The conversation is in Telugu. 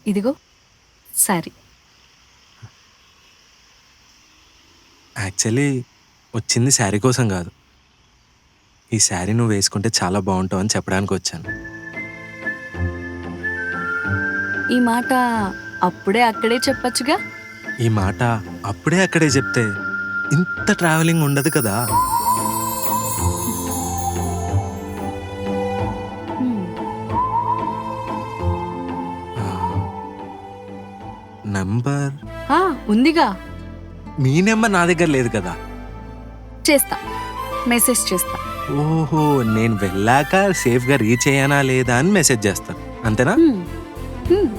ఇదిగో సారీ. యాక్చువల్లీ వచ్చింది శారీ కోసం కాదు, ఈ శారీ నువ్వు వేసుకుంటే చాలా బాగుంటావు అని చెప్పడానికి వచ్చాను. ఈ మాట అప్పుడే అక్కడే చెప్పొచ్చుగా. ఈ మాట అప్పుడే అక్కడే చెప్తే ఇంత ట్రావెలింగ్ ఉండదు కదా. హ్మ్. నంబర్ ఆ, ఉందిగా. మీ నెంబర్ నా దగ్గర లేదు కదా. చేస్తా, మెసేజ్ చేస్తా. ఓహో, నేను వెళ్ళాక సేఫ్గా రీచ్ అయ్యానా లేదా అని మెసేజ్ చేస్తాను, అంతేనా? హ్మ్. హ్మ్.